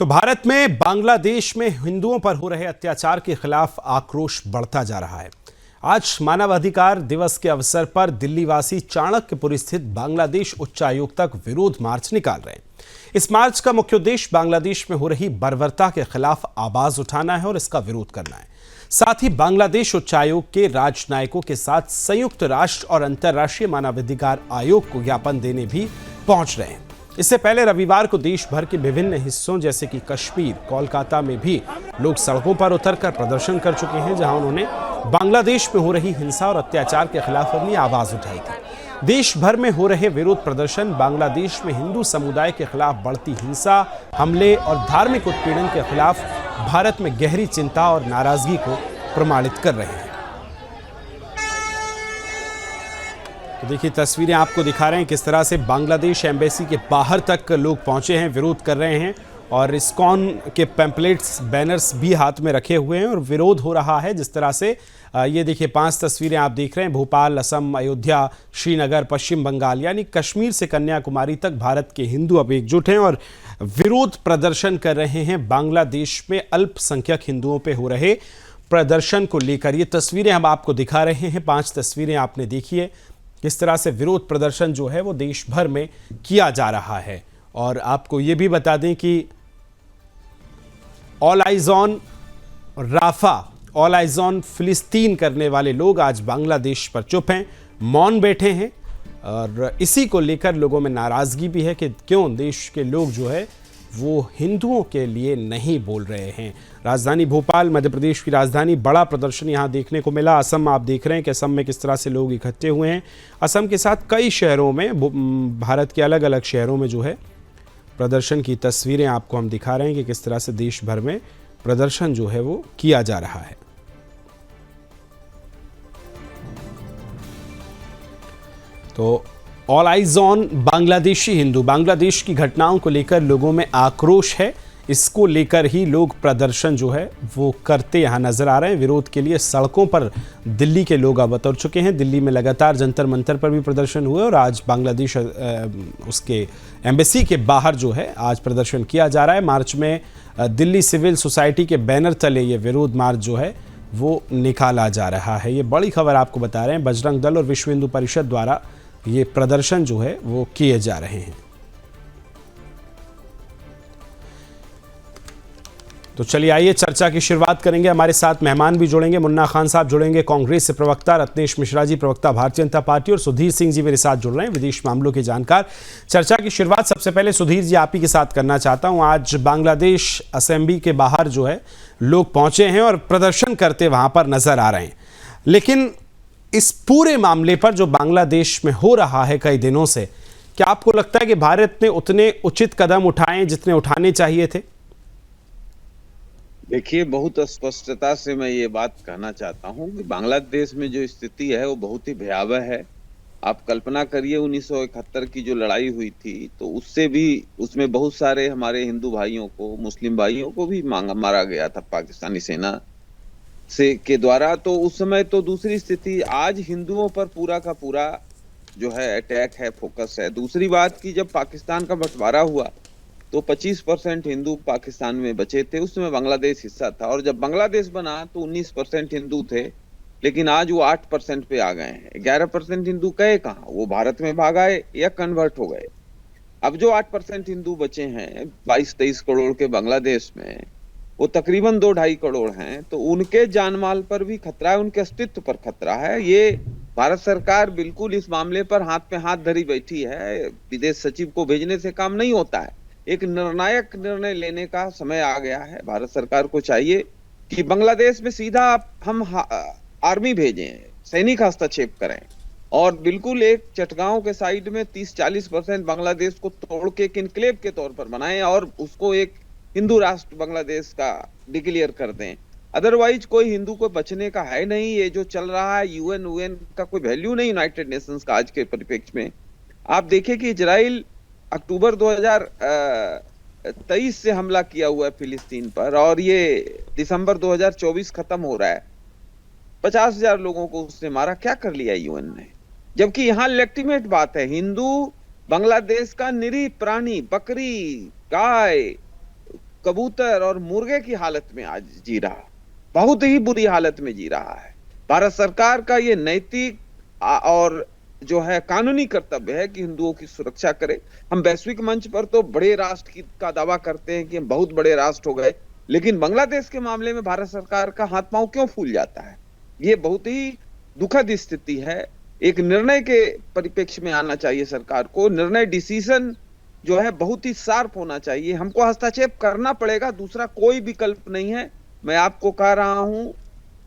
तो भारत में बांग्लादेश में हिंदुओं पर हो रहे अत्याचार के खिलाफ आक्रोश बढ़ता जा रहा है। आज मानवाधिकार दिवस के अवसर पर दिल्ली वासी चाणक्यपुर स्थित बांग्लादेश उच्चायोग तक विरोध मार्च निकाल रहे हैं। इस मार्च का मुख्य उद्देश्य बांग्लादेश में हो रही बर्बरता के खिलाफ आवाज उठाना है और इसका विरोध करना है। साथ ही बांग्लादेश उच्चायोग के राजनयिकों के साथ संयुक्त राष्ट्र और अंतर्राष्ट्रीय मानवाधिकार आयोग को ज्ञापन देने भी पहुंच रहे हैं। इससे पहले रविवार को देश भर के विभिन्न हिस्सों जैसे कि कश्मीर, कोलकाता में भी लोग सड़कों पर उतरकर प्रदर्शन कर चुके हैं, जहां उन्होंने बांग्लादेश में हो रही हिंसा और अत्याचार के खिलाफ अपनी आवाज उठाई थी। देश भर में हो रहे विरोध प्रदर्शन बांग्लादेश में हिंदू समुदाय के खिलाफ बढ़ती हिंसा, हमले और धार्मिक उत्पीड़न के खिलाफ भारत में गहरी चिंता और नाराजगी को प्रमाणित कर रहे हैं। तो देखिए तस्वीरें आपको दिखा रहे हैं किस तरह से बांग्लादेश एम्बेसी के बाहर तक लोग पहुंचे हैं, विरोध कर रहे हैं और इस्कॉन के पैम्पलेट्स, बैनर्स भी हाथ में रखे हुए हैं और विरोध हो रहा है। जिस तरह से ये देखिए 5 तस्वीरें आप देख रहे हैं। भोपाल, असम, अयोध्या, श्रीनगर, पश्चिम बंगाल यानी कश्मीर से कन्याकुमारी तक भारत के हिंदू अब एकजुट हैं और विरोध प्रदर्शन कर रहे हैं बांग्लादेश में अल्पसंख्यक हिंदुओं पे हो रहे प्रदर्शन को लेकर। ये तस्वीरें हम आपको दिखा रहे हैं, 5 तस्वीरें आपने देखी है किस तरह से विरोध प्रदर्शन जो है वो देश भर में किया जा रहा है। और आपको ये भी बता दें कि all eyes on Rafah, all eyes on फिलिस्तीन करने वाले लोग आज बांग्लादेश पर चुप हैं, मौन बैठे हैं और इसी को लेकर लोगों में नाराजगी भी है कि क्यों देश के लोग जो है वो हिंदुओं के लिए नहीं बोल रहे हैं। राजधानी भोपाल, मध्य प्रदेश की राजधानी, बड़ा प्रदर्शन यहाँ देखने को मिला। असम आप देख रहे हैं कि असम में किस तरह से लोग इकट्ठे हुए हैं। असम के साथ कई शहरों में, भारत के अलग अलग शहरों में जो है प्रदर्शन की तस्वीरें आपको हम दिखा रहे हैं कि किस तरह से देश भर में प्रदर्शन जो है वो किया जा रहा है। तो all eyes on Bangladeshi Hindu, Bangladesh की घटनाओं को लेकर लोगों में आक्रोश है, इसको लेकर ही लोग प्रदर्शन जो है वो करते यहाँ नजर आ रहे हैं। विरोध के लिए सड़कों पर दिल्ली के लोग अब उतर चुके हैं। दिल्ली में लगातार जंतर मंतर पर भी प्रदर्शन हुए और आज बांग्लादेश उसके एम्बेसी के बाहर जो है आज प्रदर्शन किया जा रहा है। मार्च में दिल्ली सिविल सोसाइटी के बैनर तले ये विरोध मार्च जो है वो निकाला जा रहा है। ये बड़ी खबर आपको बता रहे हैं, बजरंग दल और विश्व हिंदू परिषद द्वारा ये प्रदर्शन जो है वो किए जा रहे हैं। तो चलिए आइए चर्चा की शुरुआत करेंगे। हमारे साथ मेहमान भी जुड़ेंगे। मुन्ना खान साहब जुड़ेंगे, कांग्रेस से प्रवक्ता, रत्नेश मिश्रा जी प्रवक्ता भारतीय जनता पार्टी और सुधीर सिंह जी मेरे साथ जुड़ रहे हैं, विदेश मामलों के जानकार। चर्चा की शुरुआत सबसे पहले सुधीर जी आप ही के साथ करना चाहता हूं। आज बांग्लादेश असेंबली के बाहर जो है लोग पहुंचे हैं और प्रदर्शन करते वहां पर नजर आ रहे हैं, लेकिन इस पूरे मामले पर जो बांग्लादेश में हो रहा है कई दिनों से, क्या आपको लगता है कि भारत ने उतने उचित कदम उठाए जितने उठाने चाहिए थे? देखिए, बहुत स्पष्टता से मैं ये बात कहना चाहता हूं कि बांग्लादेश में जो स्थिति है वो बहुत ही भयावह है। आप कल्पना करिए 1971 की जो लड़ाई हुई थी तो उससे भी, उसमें बहुत सारे हमारे हिंदू भाइयों को, मुस्लिम भाइयों को भी मारा गया था पाकिस्तानी सेना से के द्वारा। तो उस समय तो दूसरी स्थिति, आज हिंदुओं पर पूरा का पूरा जो है अटैक है, फोकस है। दूसरी बात कि जब पाकिस्तान का बंटवारा हुआ तो 25% हिंदू पाकिस्तान में बचे थे, उसमें बांग्लादेश हिस्सा था, और जब बांग्लादेश बना तो 19% हिंदू थे, लेकिन आज वो 8% पे आ गए हैं। 11% हिंदू गए कहाँ? वो भारत में भाग आए या कन्वर्ट हो गए। अब जो 8% हिंदू बचे हैं 22-23 करोड़ के बांग्लादेश में, वो तकरीबन 2-2.5 करोड़ हैं, तो उनके जानमाल पर भी खतरा है, उनके अस्तित्व पर खतरा है। ये भारत सरकार बिल्कुल इस मामले पर हाथ पे हाथ धरी बैठी है। विदेश सचिव को भेजने से काम नहीं होता है, एक निर्णायक निर्णय लेने का समय आ गया है। भारत सरकार को चाहिए कि बांग्लादेश में सीधा हम आर्मी भेजें, सैनिक हस्तक्षेप करें और बिल्कुल एक चटगांव के साइड में 30-40% बांग्लादेश को तोड़ के एक एन्क्लेव के तौर पर बनाएं और उसको एक हिंदू राष्ट्र बांग्लादेश का डिक्लेयर कर दें। अदरवाइज कोई हिंदू को बचने का है नहीं। ये जो चल रहा है यूएन का कोई वैल्यू नहीं यूनाइटेड नेशंस का आज के परिप्रेक्ष्य में। आप देखिए कि इजराइल अक्टूबर 2023 से हमला किया हुआ है फिलिस्तीन पर और ये दिसंबर 2024 खत्म हो रहा है। 50,000 लोगों को उसने मारा। क्या कर लिया यूएन ने? जबकि यहाँ लेजिटिमेट बात है, हिंदू बांग्लादेश का निरीह प्राणी, बकरी, गाय, कबूतर और मुर्गे की हालत में आज जी रहा, बहुत ही बुरी हालत में जी रहा है। भारत सरकार का ये नैतिक और जो है कानूनी कर्तव्य है कि हिंदुओं की सुरक्षा करे। हम वैश्विक मंच पर तो बड़े राष्ट्र का दावा करते हैं कि हम बहुत बड़े राष्ट्र हो गए, लेकिन बांग्लादेश के मामले में भारत सरकार का हाथ पांव क्यों फूल जाता है? ये बहुत ही दुखद स्थिति है। एक निर्णय के परिप्रेक्ष्य में आना चाहिए सरकार को। निर्णय डिसीजन जो है बहुत ही शार्प होना चाहिए। हमको हस्तक्षेप करना पड़ेगा, दूसरा कोई विकल्प नहीं है। मैं आपको कह रहा हूं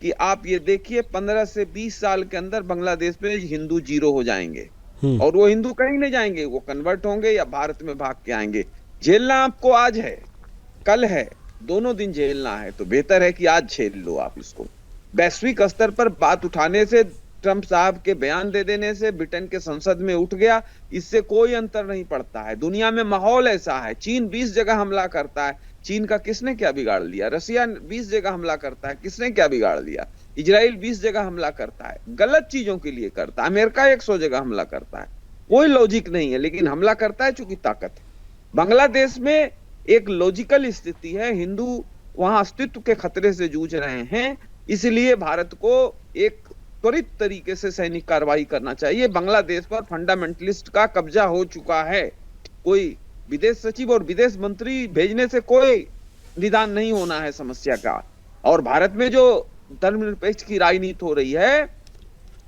कि आप ये देखिए 15 से 20 साल के अंदर बांग्लादेश में हिंदू जीरो हो जाएंगे और वो हिंदू कहीं नहीं जाएंगे, वो कन्वर्ट होंगे या भारत में भाग के आएंगे। झेलना आपको आज है, कल है, दोनों दिन झेलना है, तो बेहतर है कि आज झेल लो आप इसको। वैश्विक स्तर पर बात उठाने से, ट्रंप साहब के बयान दे देने से, ब्रिटेन के संसद में उठ गया, इससे कोई अंतर नहीं पड़ता है। दुनिया में माहौल ऐसा है। चीन 20 जगह हमला करता है, चीन का किसने क्या बिगाड़ लिया? रसिया 20 जगह हमला करता है, किसने क्या बिगाड़ लिया? इजराइल 20 जगह हमला करता है, गलत चीजों के लिए करता है। अमेरिका 100 जगह हमला करता है, कोई लॉजिक नहीं है, लेकिन हमला करता है चूंकि ताकत है। बांग्लादेश में एक लॉजिकल स्थिति है, हिंदू वहां अस्तित्व के खतरे से जूझ रहे हैं, इसलिए भारत को एक त्वरित तरीके से सैनिक कार्रवाई करना चाहिए। बांग्लादेश पर फंडामेंटलिस्ट का कब्जा हो चुका है। कोई विदेश सचिव और विदेश मंत्री भेजने से कोई निदान नहीं होना है समस्या का। और भारत में जो धर्मनिरपेक्ष की राजनीति हो रही है,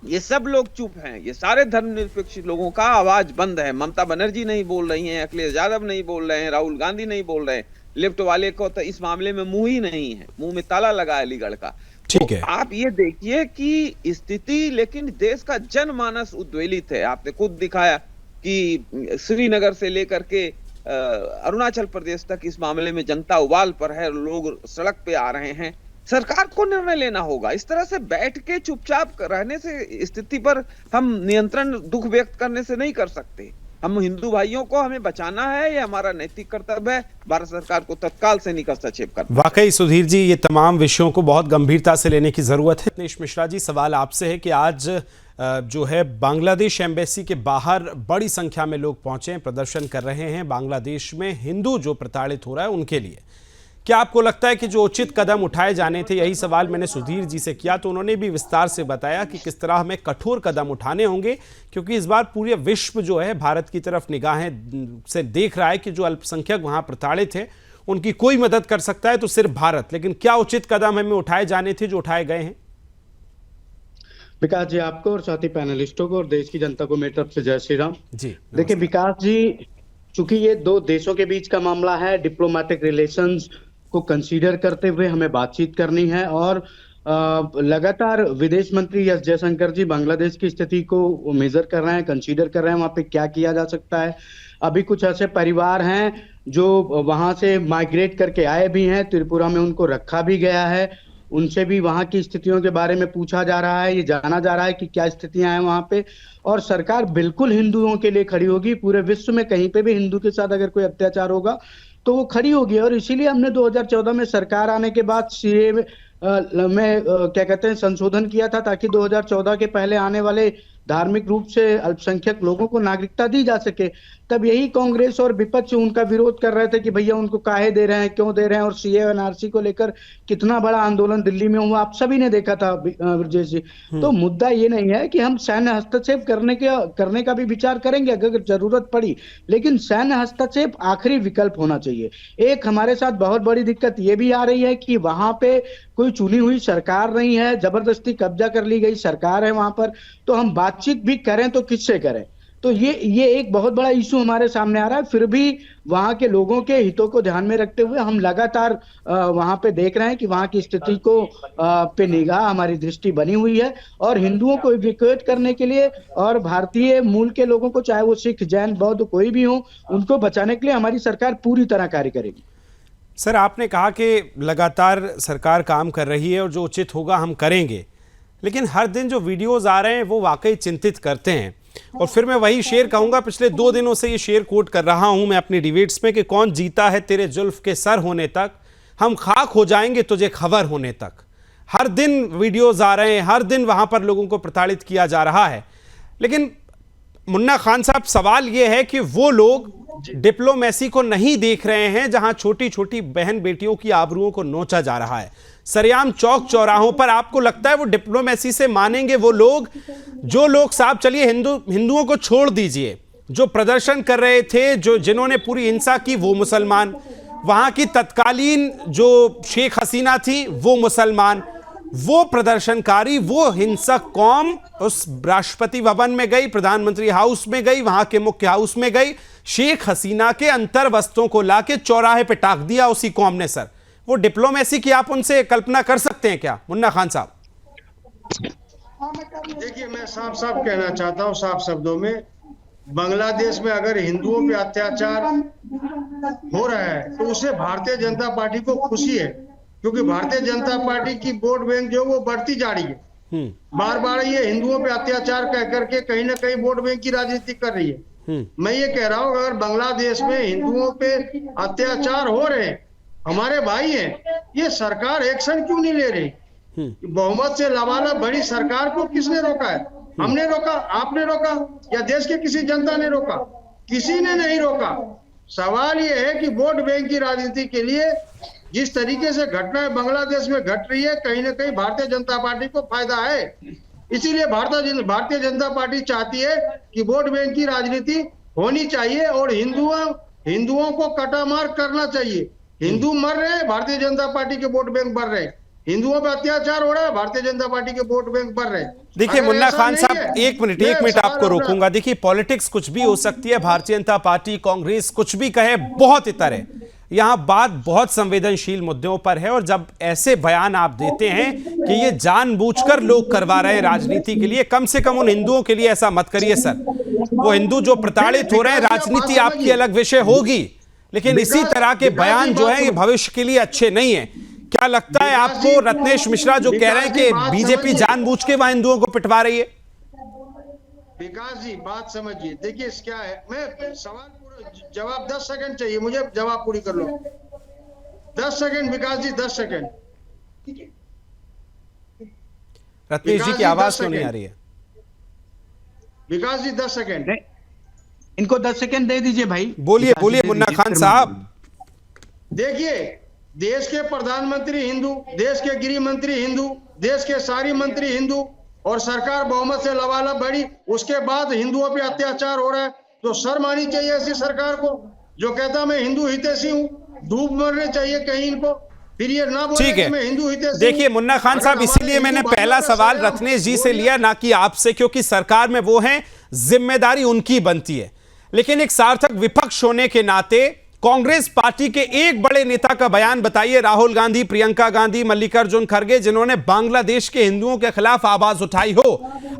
ये सब लोग चुप हैं। ये सारे धर्मनिरपेक्ष लोगों का आवाज बंद है। ममता बनर्जी नहीं बोल रही हैं, अखिलेश यादव नहीं बोल रहे हैं, राहुल गांधी नहीं बोल रहे हैं। लेफ्ट वाले को तो इस मामले में मुंह ही नहीं है, मुंह में ताला लगा है अलीगढ़ का। ठीक है, तो आप ये देखिए कि स्थिति, लेकिन देश का जनमानस उद्वेलित है। आपने खुद दिखाया कि श्रीनगर से लेकर के अरुणाचल प्रदेश तक इस मामले में जनता उबाल पर है, लोग सड़क पे आ रहे हैं। सरकार को निर्णय लेना होगा। इस तरह से बैठ के चुपचाप रहने से स्थिति पर हम नियंत्रण दुख व्यक्त करने से नहीं कर सकते। हम हिंदू भाइयों को हमें बचाना है, ये हमारा नैतिक कर्तव्य है। भारत सरकार को तत्काल सैनिक हस्तक्षेप करना। वाकई सुधीर जी, ये तमाम विषयों को बहुत गंभीरता से लेने की जरूरत है। दिनेश मिश्रा जी, सवाल आपसे है कि आज जो है बांग्लादेश एम्बेसी के बाहर बड़ी संख्या में लोग पहुंचे हैं, प्रदर्शन कर रहे हैं बांग्लादेश में हिंदू जो प्रताड़ित हो रहा है उनके लिए। क्या आपको लगता है कि जो उचित कदम उठाए जाने थे, यही सवाल मैंने सुधीर जी से किया तो उन्होंने भी विस्तार से बताया कि किस तरह हमें कठोर कदम उठाने होंगे, क्योंकि इस बार पूरे विश्व जो है भारत की तरफ निगाहें से देख रहा है कि जो अल्पसंख्यक वहां प्रताड़ित है उनकी कोई मदद कर सकता है तो सिर्फ भारत। लेकिन क्या उचित कदम हमें उठाए जाने थे जो उठाए गए हैं? विकास जी, आपको और साथी पैनलिस्टों को और देश की जनता को मेरी तरफ से जय श्री राम जी। देखिए विकास जी, चूंकि ये दो देशों के बीच का मामला है, डिप्लोमेटिक रिलेशंस को कंसीडर करते हुए हमें बातचीत करनी है। और लगातार विदेश मंत्री एस जयशंकर जी बांग्लादेश की स्थिति को मेजर कर रहे हैं, कंसीडर कर रहे हैं वहां पे क्या किया जा सकता है। अभी कुछ ऐसे परिवार हैं जो वहां से माइग्रेट करके आए भी हैं, त्रिपुरा में उनको रखा भी गया है, उनसे भी वहां की स्थितियों के बारे में पूछा जा रहा है, ये जाना जा रहा है कि क्या स्थितियां हैं वहां पे। और सरकार बिल्कुल हिंदुओं के लिए खड़ी होगी। पूरे विश्व में कहीं पे भी हिंदू के साथ अगर कोई अत्याचार होगा तो वो खड़ी होगी। और इसीलिए हमने 2014 में सरकार आने के बाद सीए में क्या कहते हैं संशोधन किया था, ताकि 2014 के पहले आने वाले धार्मिक रूप से अल्पसंख्यक लोगों को नागरिकता दी जा सके। तब यही कांग्रेस और विपक्ष उनका विरोध कर रहे थे कि भैया उनको काहे दे रहे हैं, क्यों दे रहे हैं। और सीए एनआरसी को लेकर कितना बड़ा आंदोलन दिल्ली में हुआ, आप सभी ने देखा था ब्रजेश जी। तो मुद्दा ये नहीं है कि हम सैन्य हस्तक्षेप करने का भी विचार करेंगे अगर जरूरत पड़ी, लेकिन सैन्य हस्तक्षेप आखिरी विकल्प होना चाहिए। एक हमारे साथ बहुत बड़ी दिक्कत ये भी आ रही है कि वहां पे कोई चुनी हुई सरकार नहीं है, जबरदस्ती कब्जा कर ली गई सरकार है वहां पर। तो हम बातचीत भी करें तो किससे करें? तो ये एक बहुत बड़ा इशू हमारे सामने आ रहा है। फिर भी वहां के लोगों के हितों को ध्यान में रखते हुए हम लगातार वहां पे देख रहे हैं कि वहां की स्थिति को पे निगाह हमारी दृष्टि बनी हुई है। और हिंदुओं को इवैक्यूएट करने के लिए और भारतीय मूल के लोगों को, चाहे वो सिख, जैन, बौद्ध कोई भी हो, उनको बचाने के लिए हमारी सरकार पूरी तरह कार्य करेगी। सर, आपने कहा कि लगातार सरकार काम कर रही है और जो उचित होगा हम करेंगे, लेकिन हर दिन जो वीडियोस आ रहे हैं वो वाकई चिंतित करते हैं। और फिर मैं वही शेर कहूंगा, पिछले 2 दिनों से ये शेर कोट कर रहा हूं मैं अपनी डिबेट्स में कि कौन जीता है तेरे जुल्फ के सर होने तक, हम खाक हो जाएंगे तुझे खबर होने तक। हर दिन वीडियोस आ रहे हैं, हर दिन वहां पर लोगों को प्रताड़ित किया जा रहा है। लेकिन मुन्ना खान साहब, सवाल यह है कि वो लोग डिप्लोमेसी को नहीं देख रहे हैं जहां छोटी छोटी बहन बेटियों की आबरूओं को नोचा जा रहा है सरेआम चौक चौराहों पर। आपको लगता है वो डिप्लोमेसी से मानेंगे वो लोग? जो लोग, साहब चलिए हिंदुओं को छोड़ दीजिए, जो प्रदर्शन कर रहे थे, जिन्होंने पूरी हिंसा की वो मुसलमान, वहां की तत्कालीन जो शेख हसीना थी वो मुसलमान, वो प्रदर्शनकारी, वो हिंसक कौम उस राष्ट्रपति भवन में गई, प्रधानमंत्री हाउस में गई, वहां के मुख्य हाउस में गई, शेख हसीना के अंतर वस्त्रों को लाके चौराहे पे टाक दिया उसी कौम ने। सर, वो डिप्लोमेसी की आप उनसे कल्पना कर सकते हैं क्या, मुन्ना खान साहब? देखिए, मैं साफ साफ कहना चाहता हूं, साफ शब्दों में, बांग्लादेश में अगर हिंदुओं पे अत्याचार हो रहा है तो उससे भारतीय जनता पार्टी को खुशी है, क्योंकि भारतीय जनता पार्टी की वोट बैंक जो वो बढ़ती जा रही है। बार बार ये हिंदुओं पे अत्याचार कह करके कहीं ना कहीं वोट बैंक की राजनीति कर रही है। मैं ये कह रहा हूं, अगर बांग्लादेश में हिंदुओं पे अत्याचार हो रहे हैं, हमारे भाई हैं, ये सरकार एक्शन क्यों नहीं ले रही? बहुमत से लबालब बड़ी सरकार को किसने रोका है? हमने रोका? आपने रोका? या देश के किसी जनता ने रोका? किसी ने नहीं रोका। सवाल ये है कि वोट बैंक की राजनीति के लिए जिस तरीके से घटनाएं बांग्लादेश में घट रही है, कहीं ना कहीं भारतीय जनता पार्टी को फायदा है। इसीलिए भारतीय जनता पार्टी चाहती है कि वोट बैंक की राजनीति होनी चाहिए और हिंदुओं को कटामार करना चाहिए। हिंदू मर रहे हैं, भारतीय जनता पार्टी के वोट बैंक बढ़ रहे हैं। हिंदुओं पर अत्याचार हो रहा है, भारतीय जनता पार्टी के वोट बैंक बढ़ रहे हैं। देखिए मुन्ना खान साहब, एक मिनट आपको रोकूंगा। देखिए, पॉलिटिक्स कुछ भी हो सकती है, भारतीय जनता पार्टी, कांग्रेस कुछ भी कहे, बहुत इतर है। यहां बात बहुत संवेदनशील मुद्दों पर है, और जब ऐसे बयान आप देते हैं कि ये जानबूझकर लोग करवा रहे हैं राजनीति के लिए, कम से कम उन हिंदुओं के लिए ऐसा मत करिए सर। वो हिंदू जो प्रताड़ित हो रहे हैं, राजनीति आपकी अलग विषय होगी, लेकिन इसी तरह के बयान जो है ये भविष्य के लिए अच्छे नहीं है। क्या लगता है आपको, रत्नेश मिश्रा जो कह रहे हैं कि बीजेपी जानबूझ के वहां हिंदुओं को पिटवा रही है? विकास जी, बात समझिए। देखिए क्या है, मैं सवाल पूरा जवाब 10 सेकंड चाहिए मुझे, जवाब पूरी कर लो। 10 सेकंड विकास जी, 10 सेकंड। रत्नेश जी की आवाज क्यों नहीं आ रही है? विकास जी 10 सेकंड। इनको 10 सेकंड दे दीजिए भाई। बोलिए मुन्ना खान साहब। देखिए, देश के प्रधानमंत्री हिंदू, देश के गृह मंत्री हिंदू, देश के सारी मंत्री हिंदू, और सरकार बहुमत से लबालब बढ़ी, उसके बाद हिंदुओं पे अत्याचार हो रहा है, तो शर्म आनी चाहिए ऐसी सरकार को जो कहता मैं हिंदू हितैषी हूं। डूब मरने चाहिए कहीं इनको, फिर ये ना बोले कि मैं हिंदू हितैषी। देखिए मुन्ना खान साहब, इसीलिए मैंने पहला सवाल रत्नेश जी से लिया, ना कि आपसे, क्योंकि सरकार में वो हैं, जिम्मेदारी उनकी बनती है। लेकिन एक सार्थक विपक्ष होने के नाते कांग्रेस पार्टी के एक बड़े नेता का बयान बताइए, राहुल गांधी, प्रियंका गांधी, मल्लिकार्जुन खड़गे, जिन्होंने बांग्लादेश के हिंदुओं के खिलाफ आवाज उठाई हो।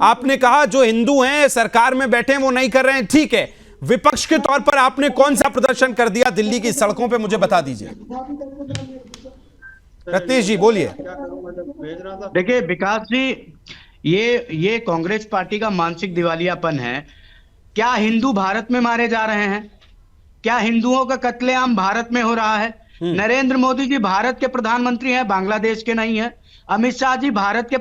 आपने कहा जो हिंदू हैं सरकार में बैठे हैं वो नहीं कर रहे हैं, ठीक है, विपक्ष के तौर पर आपने कौन सा प्रदर्शन कर दिया दिल्ली की सड़कों पे, मुझे बता दीजिए। रत्नेश जी बोलिए। देखिए विकास जी, ये कांग्रेस पार्टी का मानसिक दिवालियापन है। क्या हिंदू भारत में मारे जा रहे हैं? क्या हिंदुओं का कत्लेआम भारत में हो रहा है? नरेंद्र मोदी जी भारत के प्रधानमंत्री हैं, बांग्लादेश के नहीं है। अमित शाह जी भारत के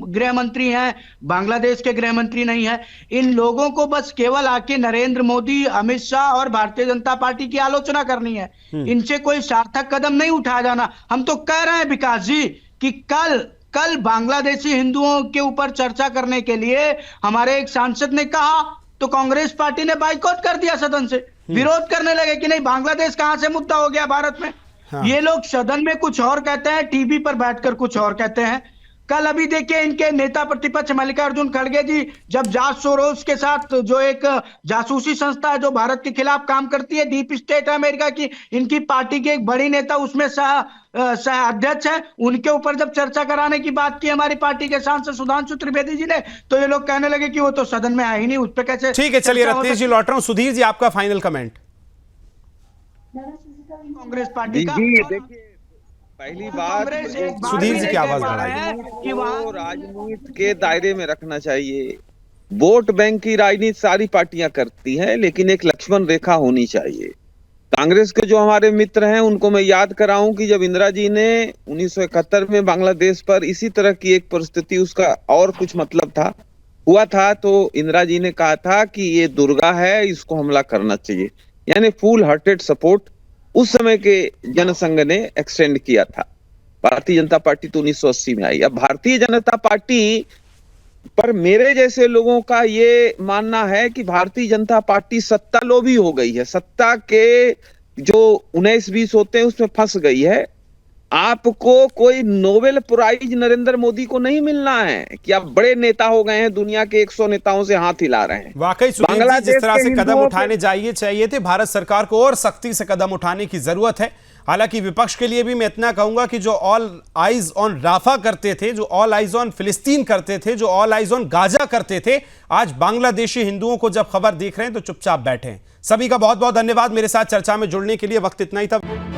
गृह मंत्री हैं, बांग्लादेश के गृह मंत्री नहीं है। इन लोगों को बस केवल आके नरेंद्र मोदी, अमित शाह और भारतीय जनता पार्टी की आलोचना करनी है, इनसे कोई सार्थक कदम नहीं उठाया जाना। हम तो कह रहे हैं विकास जी कि कल बांग्लादेशी हिंदुओं के ऊपर चर्चा करने के लिए हमारे एक सांसद ने कहा, तो कांग्रेस पार्टी ने बाइकआउट कर दिया, सदन से विरोध करने लगे कि नहीं, बांग्लादेश कहां से मुद्दा हो गया भारत में। हाँ। ये लोग सदन में कुछ और कहते हैं, टीवी पर बैठकर कुछ और कहते हैं। कल अभी देखिए इनके नेता प्रतिपक्ष मल्लिकार्जुन खड़गे जी जब जॉर्ज सोरोस के साथ, जो एक जासूसी संस्था है जो भारत के खिलाफ काम करती है, डीप स्टेट है अमेरिका की, इनकी पार्टी के एक बड़ी नेता उसमें सह अध्यक्ष है, उनके ऊपर जब चर्चा कराने की बात की हमारी पार्टी के सांसद सुधांशु त्रिवेदी जी ने, तो ये लोग कहने लगे कि वो तो सदन में आए ही नहीं, उस पर कैसे। ठीक है, चलिए रत्नेश जी लौट रहा हूं। सुधीर जी आपका फाइनल कमेंट। कांग्रेस पार्टी का देखिए, पहली बात सुधीर जी की आवाज बढ़ाइए कि वो राजनीति के दायरे में रखना चाहिए। वोट बैंक की राजनीति सारी पार्टियां करती हैं, लेकिन एक लक्ष्मण रेखा होनी चाहिए। कांग्रेस के जो हमारे मित्र हैं उनको मैं याद कराऊं कि जब इंदिरा जी ने 1971 में बांग्लादेश पर इसी तरह की एक परिस्थिति, उसका और कुछ मतलब था, हुआ था तो इंदिरा जी ने कहा था कि ये दुर्गा है, इसको हमला करना चाहिए, यानी फुल हार्टेड सपोर्ट उस समय के जनसंघ ने एक्सटेंड किया था। भारतीय जनता पार्टी तो 1980 में आई। अब भारतीय जनता पार्टी पर मेरे जैसे लोगों का ये मानना है कि भारतीय जनता पार्टी सत्ता लोभी हो गई है, सत्ता के जो 19-20 होते हैं उसमें फंस गई है। आपको कोई नोबेल प्राइज नरेंद्र मोदी को नहीं मिलना है कि आप बड़े नेता हो गए हैं, दुनिया के 100 नेताओं से हाथ हिला रहे हैं। वाकई सुधीर जी, बांग्लादेश जिस तरह के से कदम हिंदुओं उठाने चाहिए थे, भारत सरकार को और सख्ती से कदम उठाने की जरूरत है। हालांकि विपक्ष के लिए भी मैं इतना कहूंगा कि जो ऑल आइज ऑन राफा करते थे, जो ऑल आइज ऑन फिलिस्तीन करते थे, जो ऑल आइज ऑन गाजा करते थे, आज बांग्लादेशी हिंदुओं को जब खबर देख रहे हैं तो चुपचाप बैठे हैं। सभी का बहुत बहुत धन्यवाद मेरे साथ चर्चा में जुड़ने के लिए। वक्त इतना ही था।